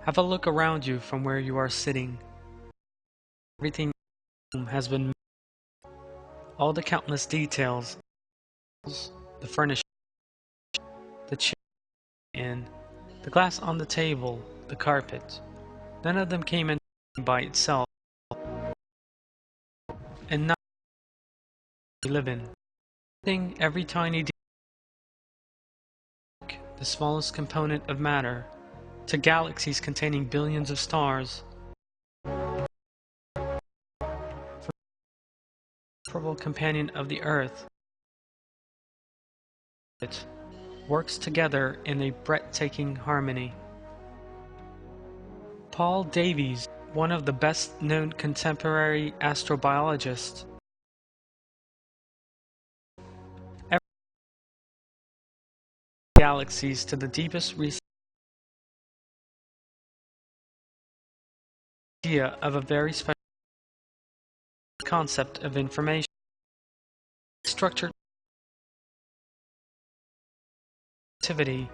Have a look around you from where you are sitting. Everything has been made. All the countless details, the furnishings, the chair and the glass on the table, the carpet. None of them came in by itself, and not we live in. Every tiny detail, the smallest component of matter, to galaxies containing billions of stars. Inseparable companion of the Earth, it works together in a breathtaking harmony. Paul Davies, one of the best-known contemporary astrobiologists, galaxies to the deepest idea of a very special concept of information, structured activity.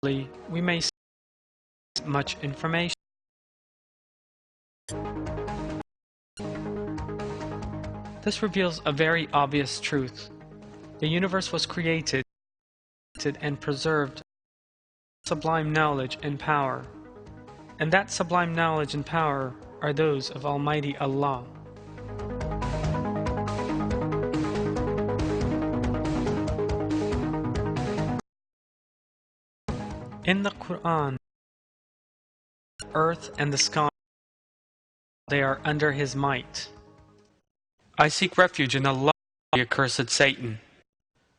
We may see much information. This reveals a very obvious truth. The universe was created and preserved sublime knowledge and power, and that sublime knowledge and power are those of Almighty Allah. In the Quran, earth and the sky, they are under His might. I seek refuge in Allah, the accursed Satan.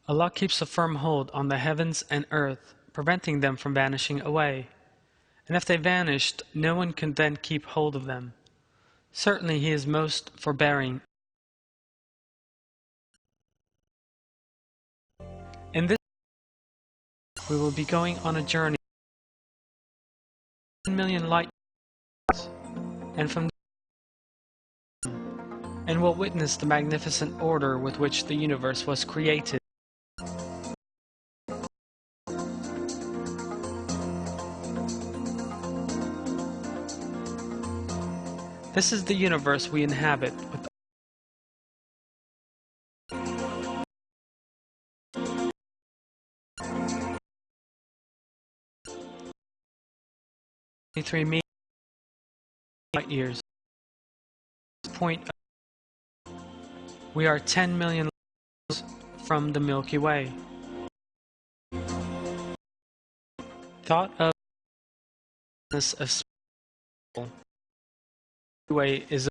Allah keeps a firm hold on the heavens and earth, preventing them from vanishing away. And if they vanished, no one can then keep hold of them. Certainly He is most forbearing. In this, we will be going on a journey 1 million light years, and will witness the magnificent order with which the universe was created. This is the universe we inhabit with million light years. We are 10 million light years from the Milky Way. Thought of this of Way is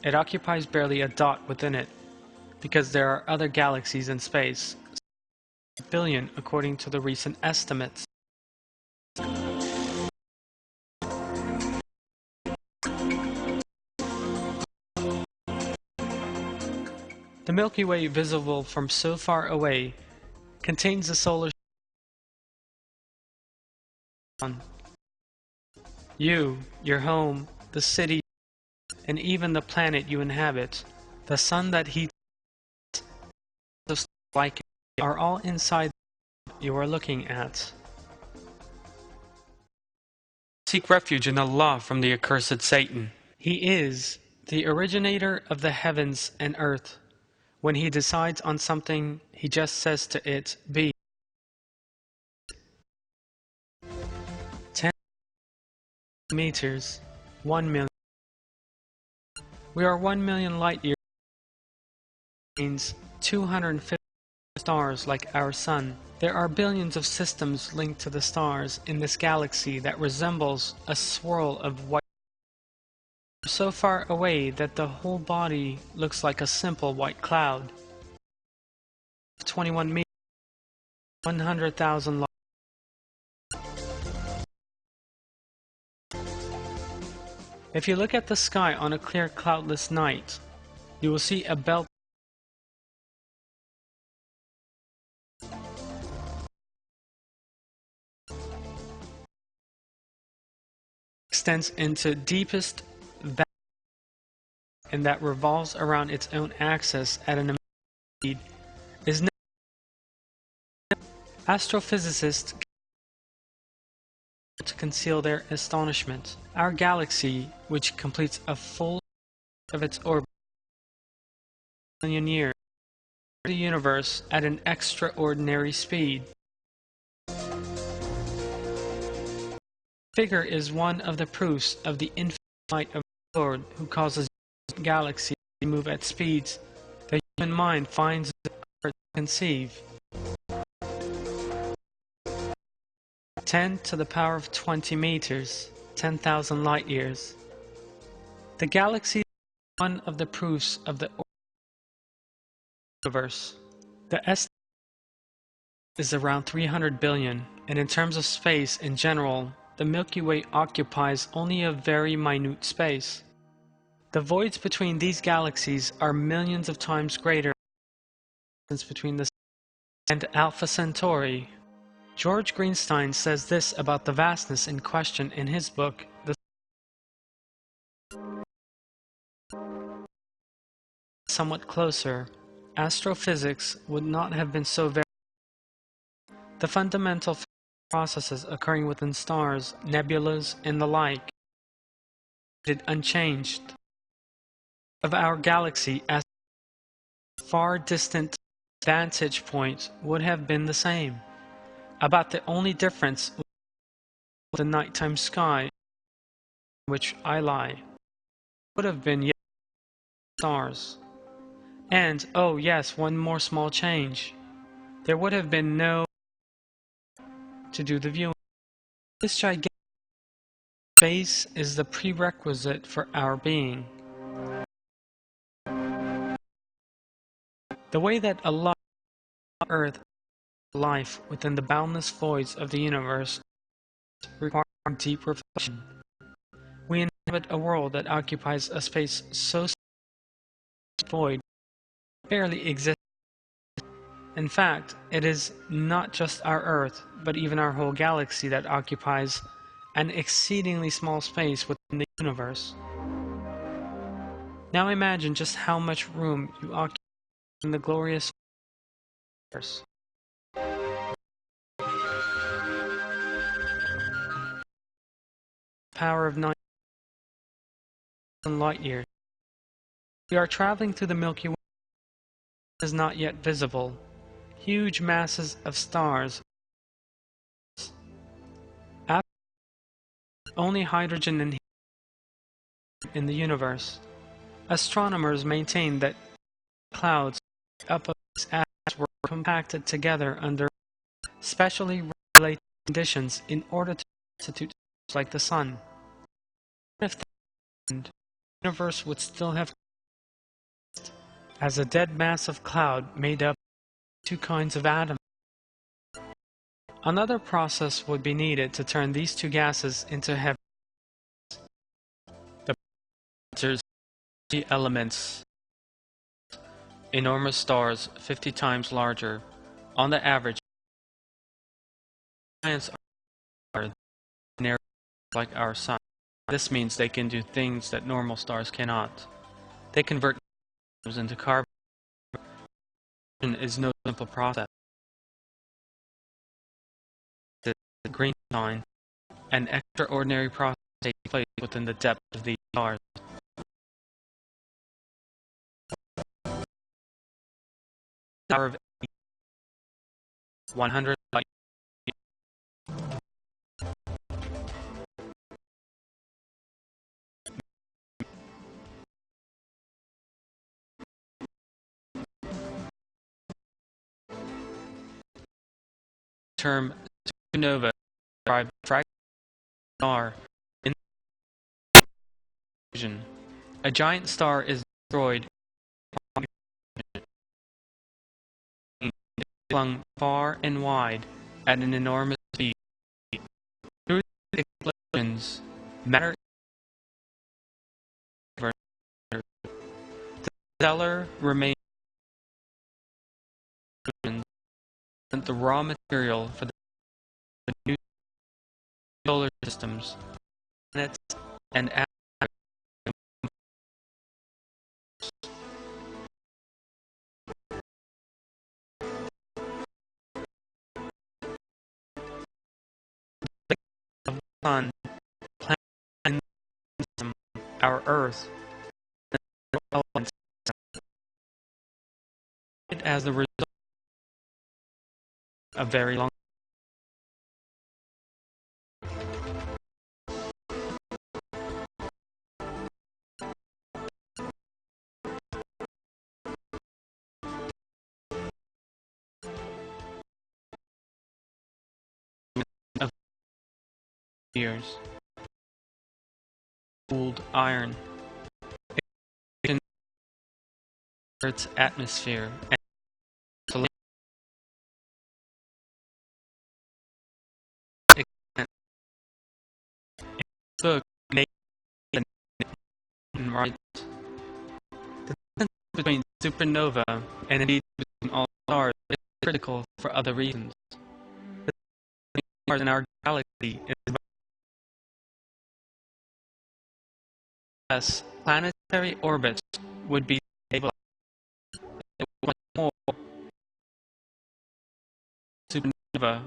it occupies barely a dot within it, because there are other galaxies in space, 1 billion according to the recent estimates. The Milky Way, visible from so far away, contains the solar sun. You, your home, the city, and even the planet you inhabit, the sun that heats the like are all inside you are looking at. Seek refuge in Allah from the accursed Satan. He is the originator of the heavens and earth. When He decides on something, He just says to it, be. 10 meters, 1 million. We are 1 million light years, means 250 stars like our sun. There are billions of systems linked to the stars in this galaxy that resembles a swirl of white, so far away that the whole body looks like a simple white cloud. 21 meters, 100,000 light. If you look at the sky on a clear cloudless night, you will see a belt extends into deepest valley and that revolves around its own axis at an amazing speed, is Astrophysicists to conceal their astonishment. Our galaxy, which completes a full of its orbit in a million years, the universe at an extraordinary speed. Figure is one of the proofs of the infinite might of the Lord, who causes galaxies to move at speeds the human mind finds it hard to conceive. 10 to the power of 20 meters, 10,000 light years. The galaxy is one of the proofs of the universe. The estimate is around 300 billion, and in terms of space in general, the Milky Way occupies only a very minute space. The voids between these galaxies are millions of times greater than the distance between the Sun and Alpha Centauri. George Greenstein says this about the vastness in question in his book, The Somewhat Closer. Astrophysics would not have been so very. The fundamental processes occurring within stars, nebulas, and the like, unchanged. Of our galaxy as far distant vantage point would have been the same. About the only difference was the nighttime sky in which I lie. Would have been yet stars. And, oh yes, one more small change. There would have been no to do the viewing. This gigantic space is the prerequisite for our being. The way that Allah on earth life within the boundless voids of the universe requires deep reflection. We inhabit a world that occupies a space so void barely exists. In fact, it is not just our Earth, but even our whole galaxy that occupies an exceedingly small space within the universe. Now imagine just how much room you occupy in the glorious universe. Power of 9,000 light years. We are traveling through the Milky Way that is not yet visible. Huge masses of stars. Only hydrogen and helium in the universe. Astronomers maintain that clouds up of these atoms were compacted together under specially regulated conditions in order to constitute stars like the Sun. If the universe would still have as a dead mass of cloud made up of two kinds of atoms. Another process would be needed to turn these two gases into heavy elements. Enormous stars 50 times larger. On the average, giants are like our Sun. This means they can do things that normal stars cannot. They convert atoms into carbon. Is no simple process. The green line, an extraordinary process takes place within the depth of these stars. Power of 100 light term supernova describes fragment star in fusion. A giant star is destroyed flung far and wide at an enormous speed. Through the explosions, matter the stellar remains the raw material for the new solar systems, planets, and Sun, planet, and our Earth, elements, as the result of very long of years. Cooled iron, in Earth's atmosphere, and book Nathan writes, the difference between supernova and indeed between all stars is critical for other reasons. The stars in our galaxy is less planetary orbits would be stable more supernova.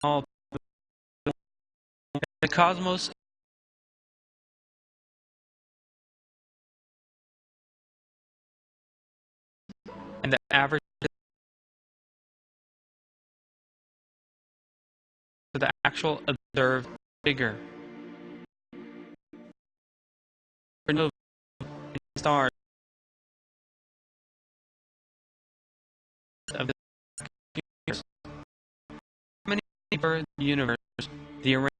All the cosmos and the average to the actual observed figure. Supernova stars of the universe. How many per universe? The arrangement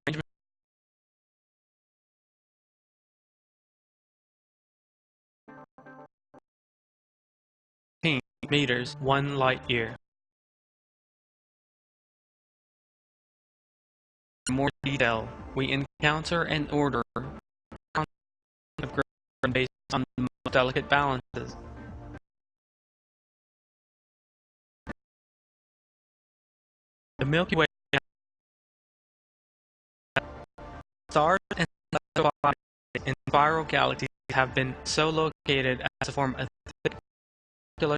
meters, 1 light year. In more detail, we encounter an order of gravity based on the most delicate balances. The Milky Way stars and bodies in spiral galaxies have been so located as to form a thick circular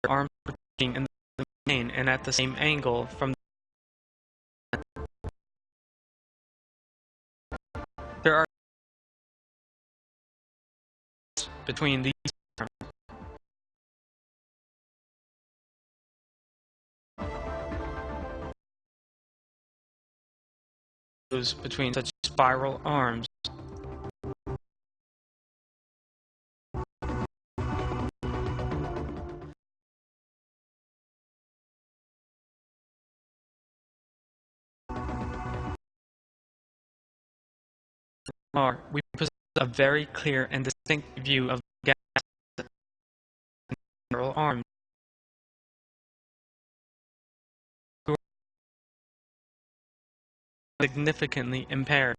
arm protruding in the main and at the same angle from there are between these between such spiral arms. We possess a very clear and distinct view of the gas and spiral arms, who are significantly impaired.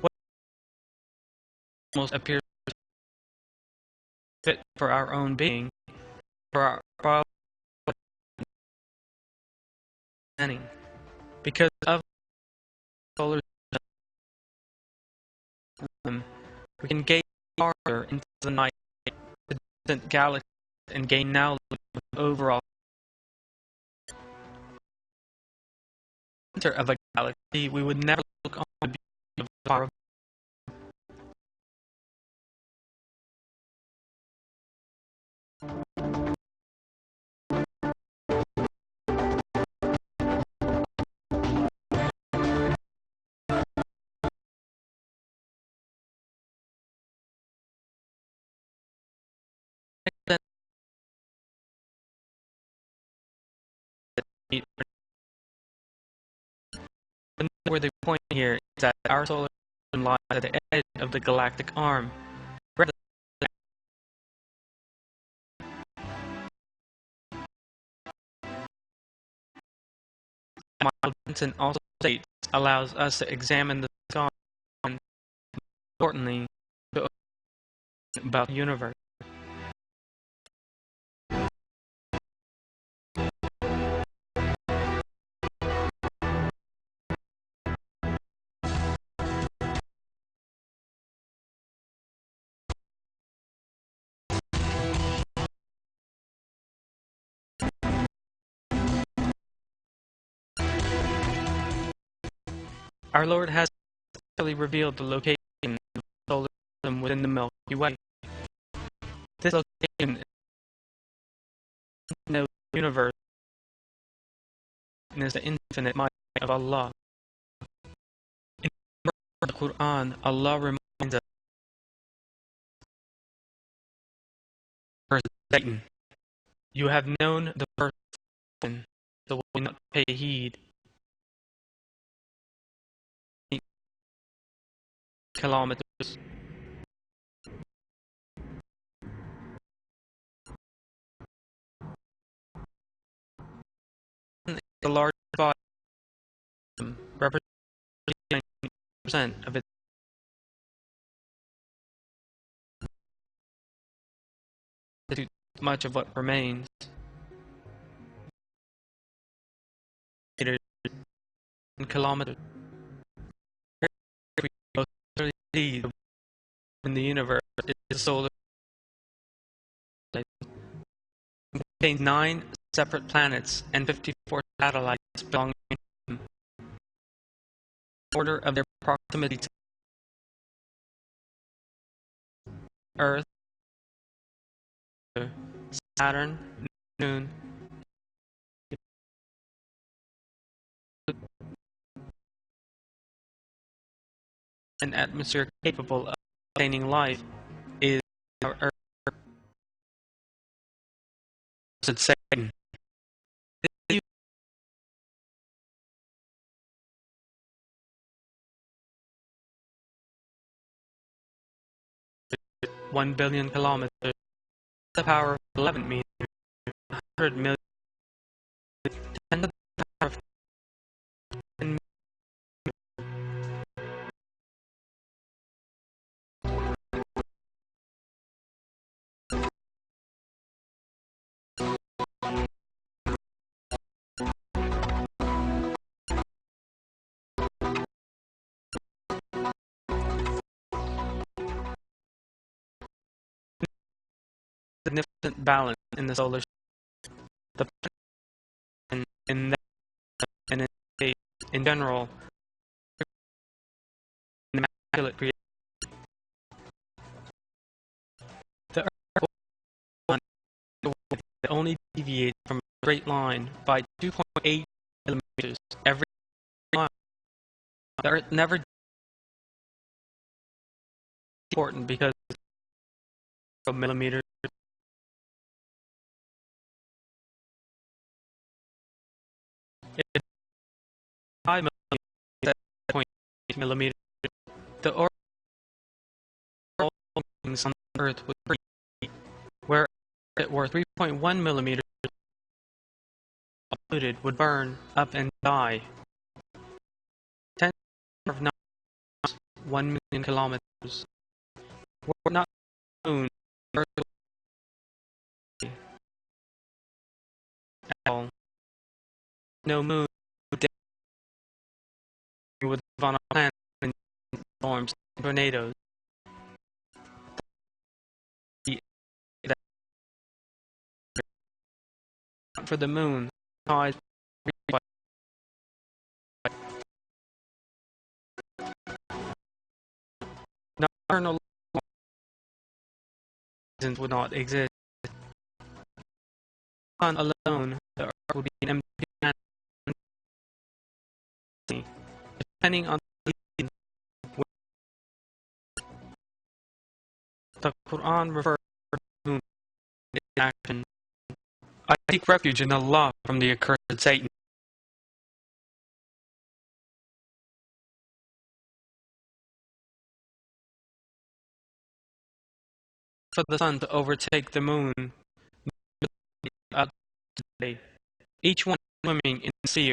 What almost appears fit for our own being, for our planning, because of solar system, we can gaze farther into the night, the distant galaxies, and gain knowledge of the overall center of a galaxy. We would never look on the beauty of the far. Where the point here is that our solar system lies at the edge of the galactic arm. Michael Benson also states allows us to examine the sky and, importantly, to about the universe. Our Lord has clearly revealed the location of the solar system within the Milky Way. This location is the universe and is the infinite might of Allah. In the Quran, Allah reminds us of Satan. You have known the first one, so will not pay heed. Kilometers. The large body representing 90% of its much of what remains. Meters and kilometers. We most clearly see in the universe is the solar system. It contains 9 separate planets and 54 satellites belonging to them. In order of their proximity to Earth, Saturn, Moon, an atmosphere capable of sustaining life is our Earth. Satan. 1 billion kilometers, the power of 11 meters, 100 million, 10 to the power of 10 significant balance in the solar system. The in that and in space in general, an immaculate creation. The Earth only deviates from a straight line by 2.8 millimeters every mile. The Earth never important because of millimeters. It's 5 millimeters. The orbital things on the Earth would preheat, where it were 3.1 millimeters polluted would burn up and die. 10 of 9, 1 million kilometers. Were not the moon, Earth would at all. No moon would live on a planet in storms and tornadoes. For the moon, tides nocturnal seasons would not exist. Sun alone, the Earth would be an empty planet. Depending on the season, the Quran refers to the moon in action. I seek refuge in Allah from the accursed Satan. For the sun to overtake the moon today, each one swimming in the sea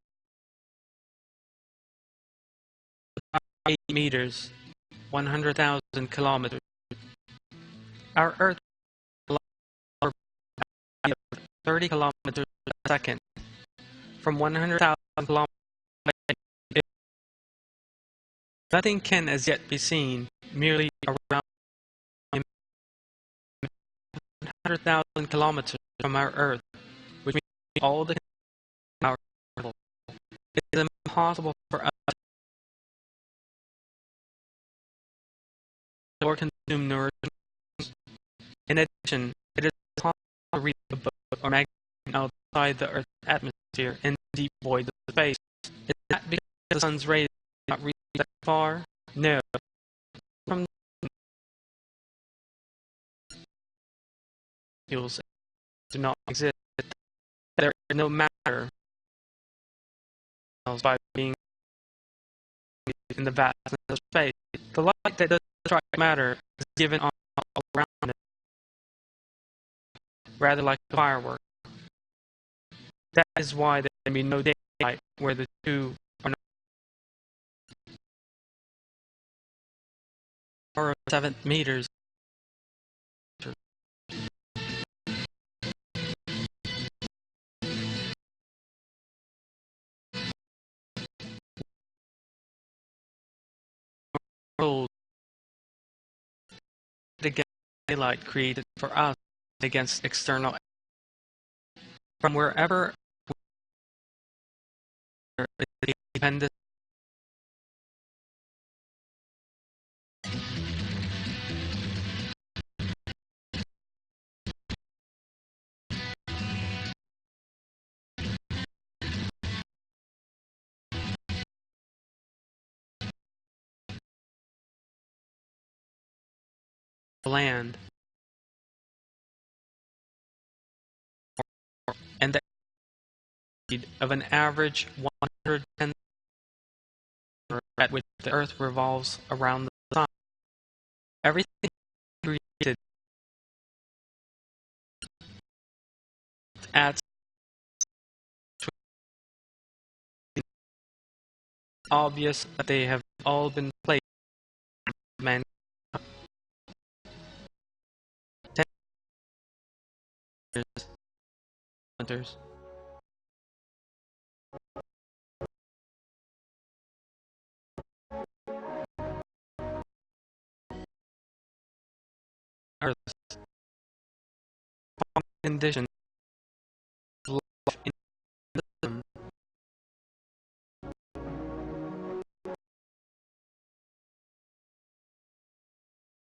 8 meters, 100,000 kilometers. Our Earth is 30 kilometers a second. From 100,000 kilometers, nothing can as yet be seen, merely around 100,000 kilometers from our Earth, which means all the our world. It is impossible for us or consume nourishment. In addition, it is possible to read a book or magazine outside the Earth's atmosphere in the deep void of space. Is that because the sun's rays do not reach that far? No. From the molecules do not exist. There is no matter by being in the vastness of space. The light that does strike matter is given all around it, rather like a firework. That is why there can be no daylight where the two are not. Or 7 meters. World against daylight created for us against external from wherever we dependent land and the speed of an average 110 at which the Earth revolves around the Sun. Everything created adds to obvious that they have all been placed by man 10 kilometers. Earth's condition of life in the Sun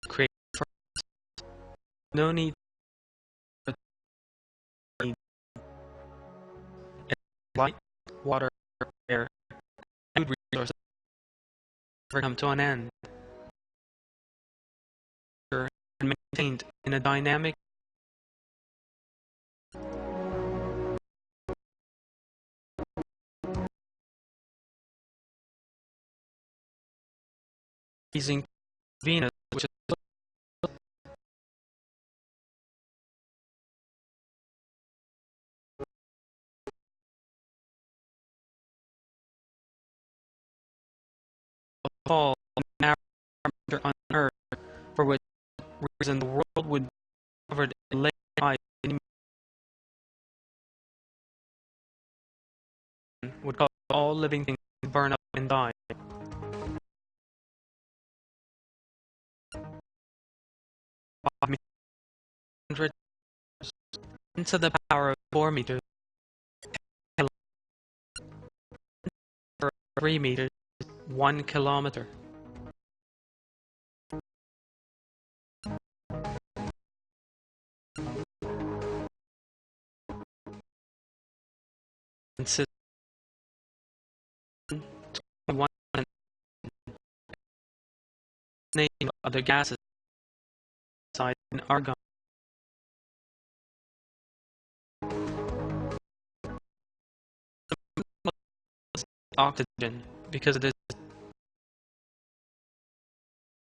create for no need for light, water, air, and food resources ever come to an end. And maintained in a dynamic pleasing Venus, which is a fall in average on Earth, for which reason the world would be covered in late ice and would cause all living things to burn up and die. Into the power of 4 meters, 3 meters, 1 kilometer. Consists of 1 name of other gases besides argon. Oxygen, because it is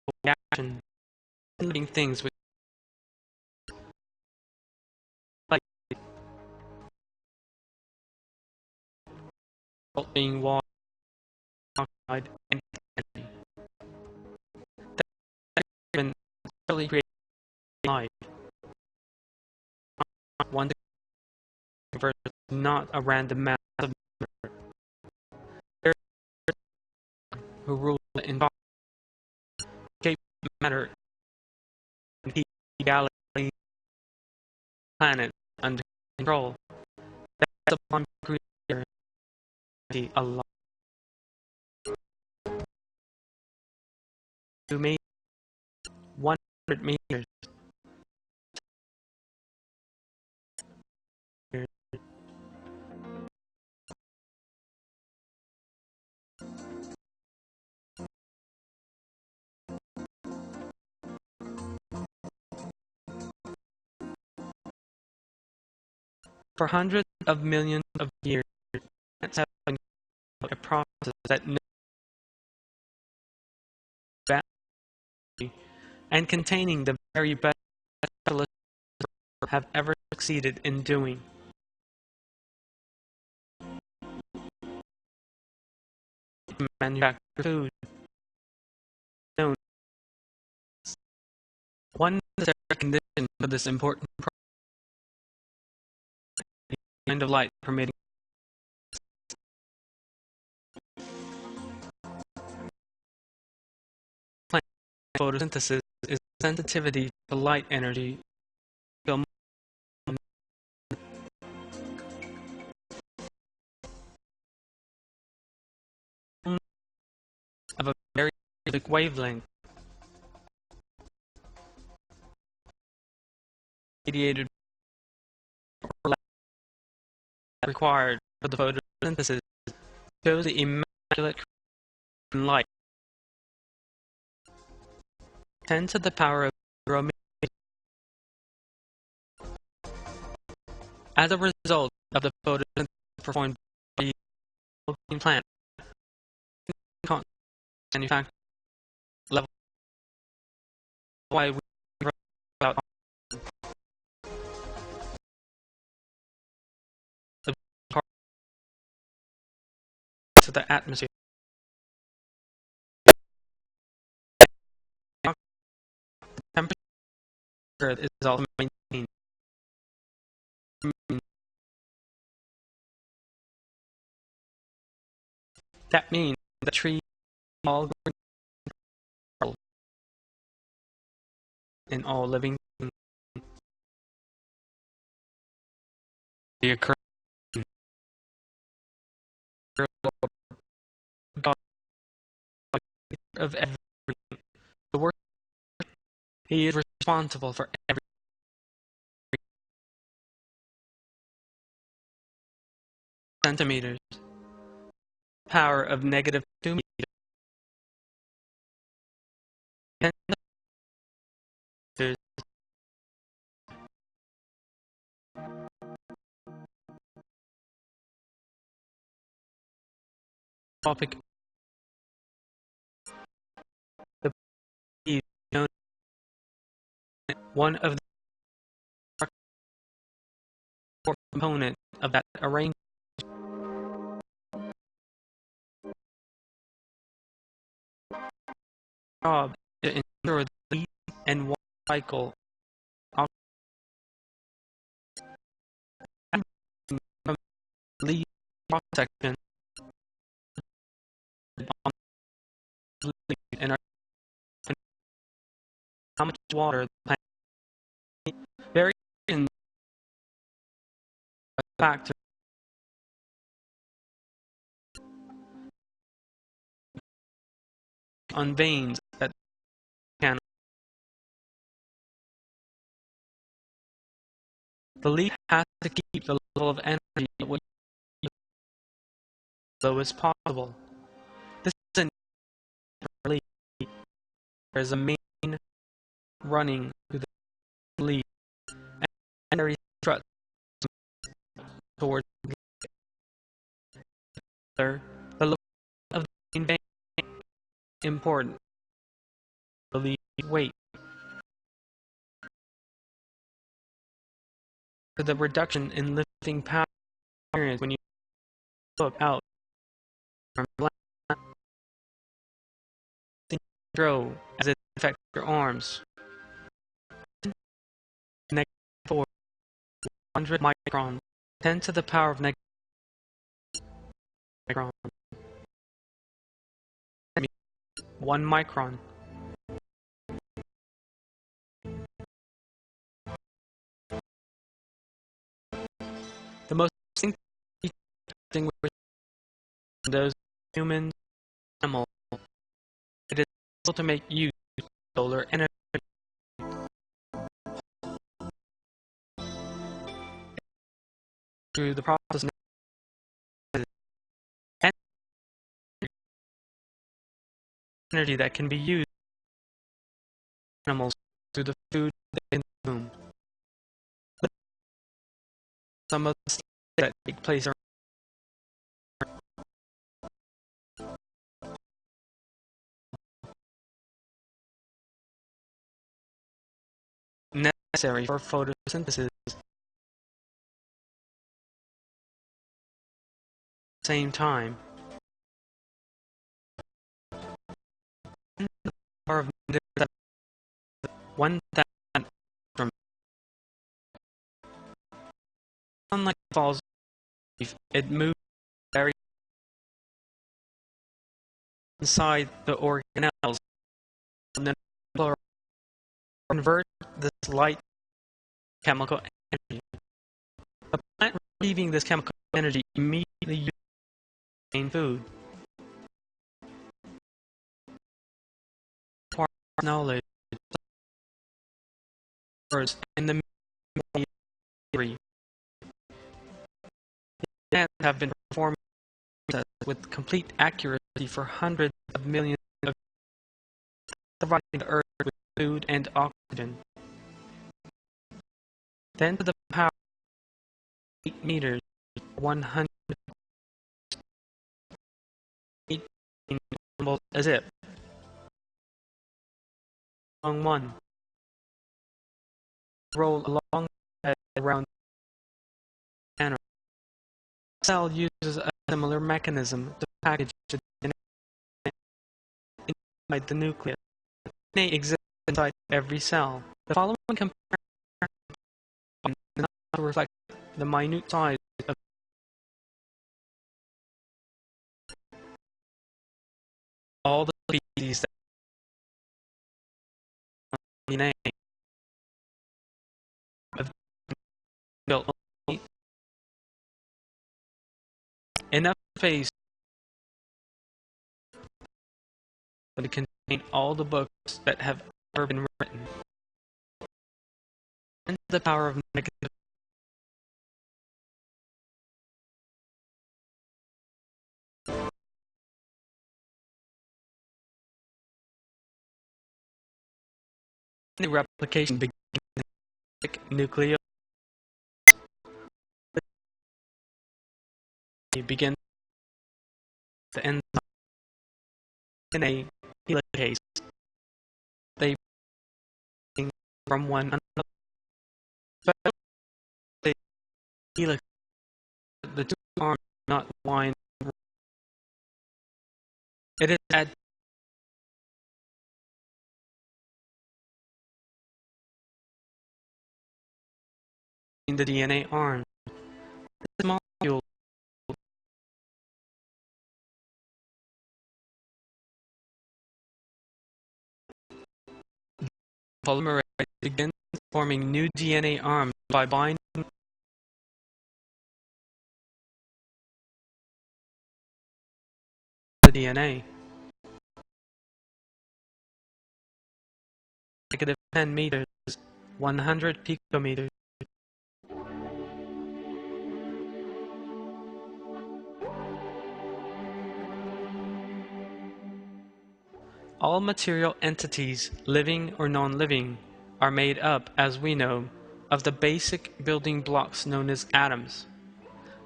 a reaction living things with light being water, oxide, and energy. That even really creates life. One universe is not a random mass of matter. There is who rule the environment, shape matter, and keep galaxies, planets under control. That's upon creator alive. To me, 100 meters. For hundreds of millions of years, plants have been a process that no value and containing the very best specialists have ever succeeded in doing. To manufacture food. Known. One necessary condition for this important process is the kind of light permitting plant photosynthesis is sensitivity to light energy. Of a very big wavelength, radiated or required for the photosynthesis shows the immaculate light 10 to the power of 0 meters. As a result of the photosynthesis performed by the plant, manufacture level why we wrote about the part to the atmosphere. The temperature of the Earth is also maintained. That means the trees all grow in all living things. The occurrence of everything. The work he is responsible for every centimeters. Power of negative 2 meters. Topic. The known one of the component of that arrangement. Job to ensure the lead and one cycle of lead cross section and how much water the plant very in factor on veins that can the leaf has to keep the level of energy as low as possible. This is a leaf. There is a main running through the leaf and there is strut towards the look of the main vein important. The leaf weight for the reduction in lifting power when you look out from the throw as it affects your arms. Negative 400 microns, 10 to the power of negative micron. 1 micron. The most distinguished those humans, animals, it is able to make use of solar energy. through the process and energy that can be used by animals through the food in the womb. Some of the steps that take place are necessary for photosynthesis. At the same time, the power of one that from sunlight falls, it moves very inside the organelles and then convert this light chemical energy. The plant receiving this chemical energy immediately uses main food. Part of knowledge in the theory have been performed with complete accuracy for hundreds of millions of years, providing the Earth with food and oxygen. Then to the power of 8 meters, 100 a zip. Along one. Roll along around the anode. The cell uses a similar mechanism to package the DNA inside the nucleus. DNA exists inside every cell. The following comparison is not to reflect the minute size of all the species that DNA have built only enough space to contain all the books that have ever been written. And the power of negative the replication nucleus begins the enzyme in a helicase. They from one another. The helix, the two arms not wind. It is at in the DNA arms. This molecule polymerase begins forming new DNA arms by binding the DNA. Negative 10 meters, 100 picometers. All material entities, living or non-living, are made up, as we know, of the basic building blocks known as atoms.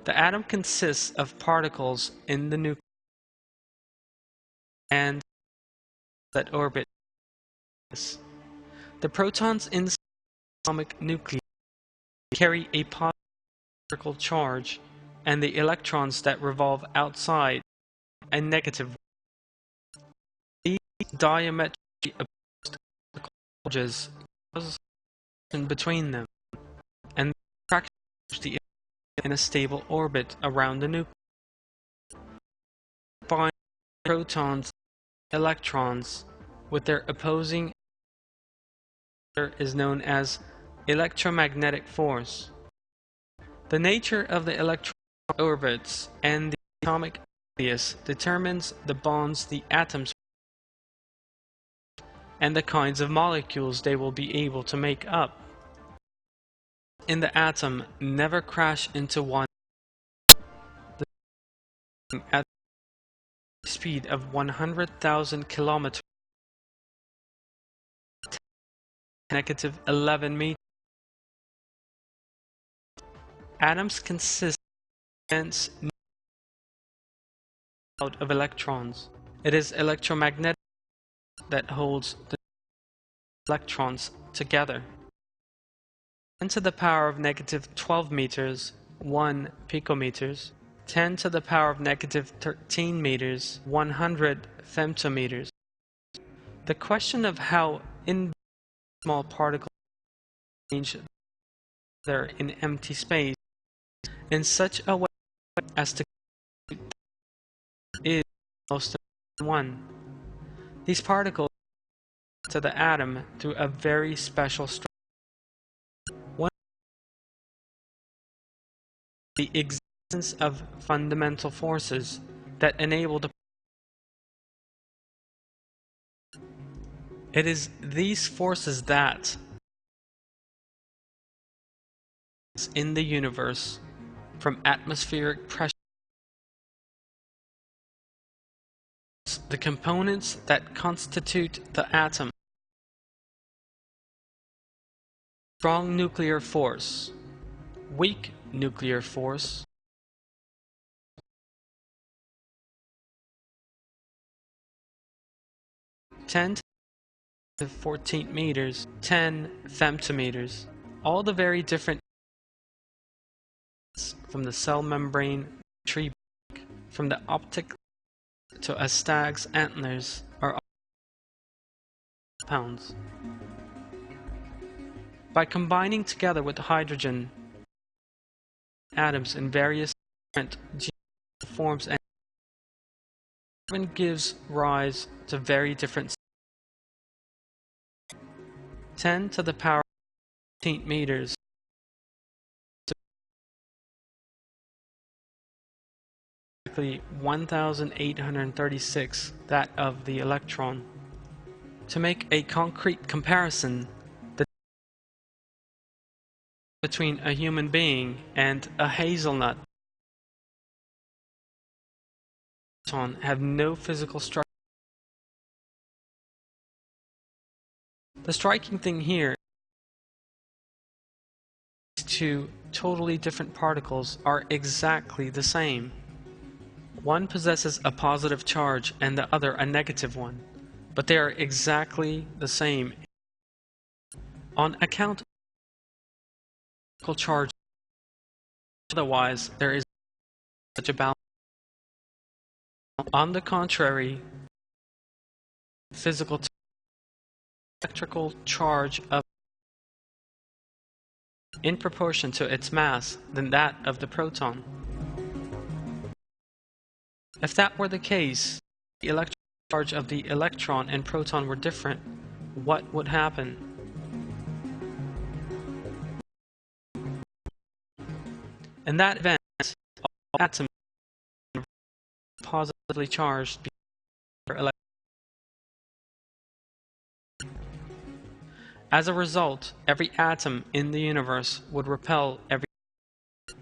The atom consists of particles in the nucleus and that orbit us. The protons in the atomic nucleus carry a positive charge, and the electrons that revolve outside a negative. These diametrically opposed charges cause between them, and attract the in a stable orbit around the nucleus. Find protons, electrons, with their opposing is known as electromagnetic force. The nature of the electron orbits and the atomic nucleus determines the bonds the atoms and the kinds of molecules they will be able to make up. In the atom never crash into one at a speed of 100,000 kilometers, negative 11 meters. Atoms consist of a dense cloud of electrons. It is electromagnetic that holds the electrons together. 10 to the power of negative 12 meters, 1 picometers. 10 to the power of negative 13 meters, 100 femtometers. The question of how small particles change there in empty space in such a way as to is most one. These particles to the atom through a very special structure. One, the existence of fundamental forces that enable the. It is these forces that in the universe from atmospheric pressure, the components that constitute the atom. Strong nuclear force, weak nuclear force, ten to 14 meters, 10 femtometers. All the very different from the cell membrane, tree bark, from the optic to a stag's antlers are all compounds. By combining together with hydrogen atoms in various different forms and carbon gives rise to very different 10 to the power of 15 meters 1836 that of the electron. To make a concrete comparison, the between a human being and a hazelnut have no physical structure. The striking thing here is two totally different particles are exactly the same. One possesses a positive charge and the other a negative one, but they are exactly the same. On account of charge, otherwise there is such a balance. On the contrary, physical electrical charge of in proportion to its mass than that of the proton. If that were the case, the electric charge of the electron and proton were different, what would happen? In that event, all atoms are positively charged As a result, every atom in the universe would repel every. What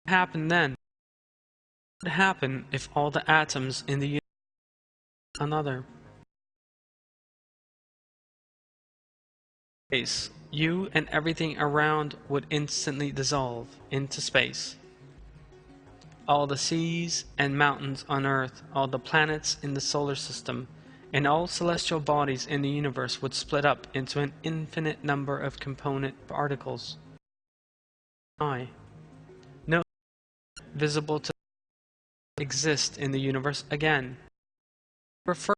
would happen then? What would happen if all the atoms in the universe another? Space, you and everything around would instantly dissolve into space. All the seas and mountains on Earth, all the planets in the solar system, and all celestial bodies in the universe would split up into an infinite number of component particles. No visible to exist in the universe again. Referred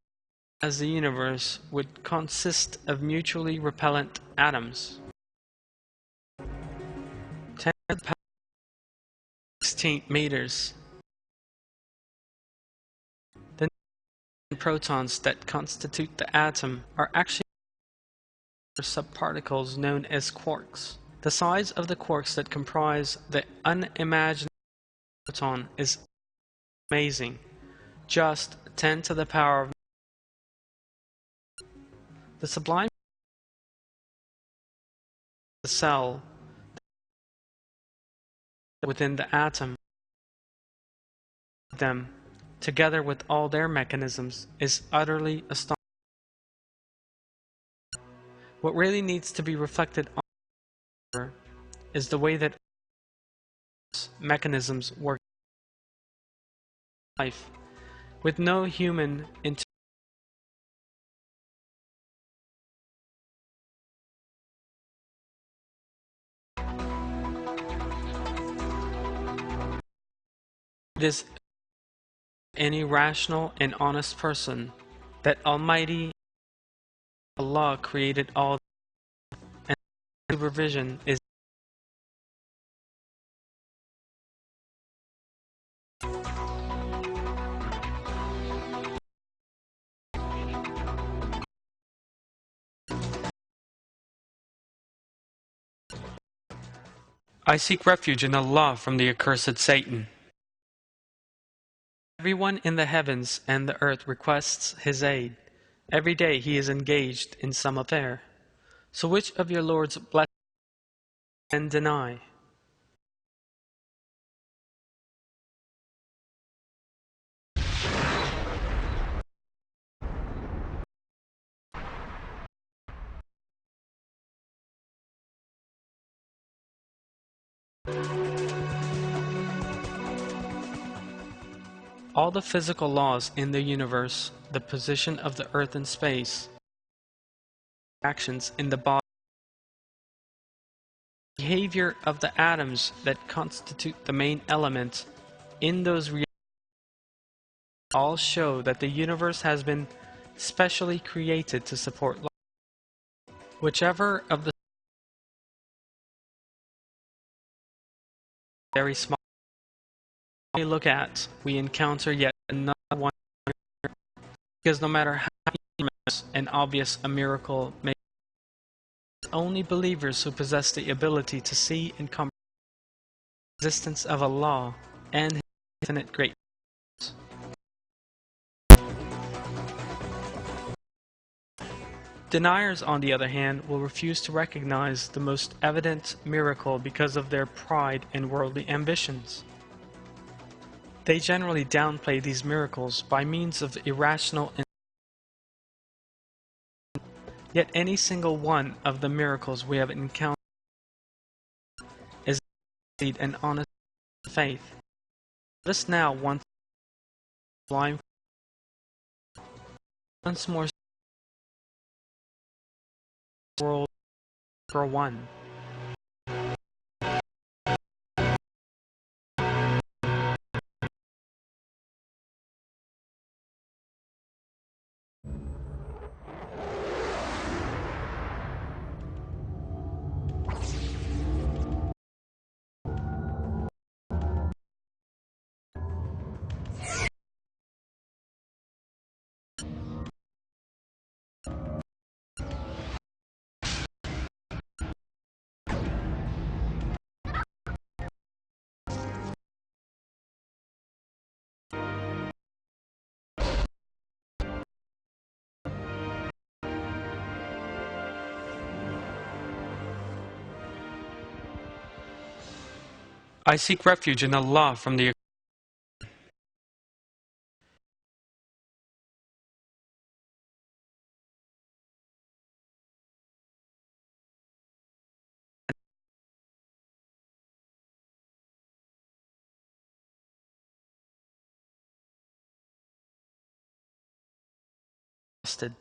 as the universe would consist of mutually repellent atoms. 10 to the power 16 meters. The protons that constitute the atom are actually subparticles known as quarks. The size of the quarks that comprise the unimaginable proton is amazing. Just 10 to the power of the sublime the cell within the atom them, together with all their mechanisms, is utterly astonishing. What really needs to be reflected on is the way that mechanisms work in life, with no human intervention. It is any rational and honest person that Almighty Allah created all, and supervision is. I seek refuge in Allah from the accursed Satan. Everyone in the heavens and the earth requests his aid. Every day he is engaged in some affair. So which of your Lord's blessings can deny? All the physical laws in the universe, the position of the earth in space, actions in the body, behavior of the atoms that constitute the main element in those realities, all show that the universe has been specially created to support life. Whichever of the very small we look at, we encounter yet another one, because no matter how enormous and obvious a miracle may be, only believers who possess the ability to see and comprehend the existence of Allah and His infinite greatness. Deniers, on the other hand, will refuse to recognize the most evident miracle because of their pride and worldly ambitions. They generally downplay these miracles by means of irrational and yet any single one of the miracles we have encountered is indeed an honest faith. Let us now once more world for one. I seek refuge in Allah from the accursed.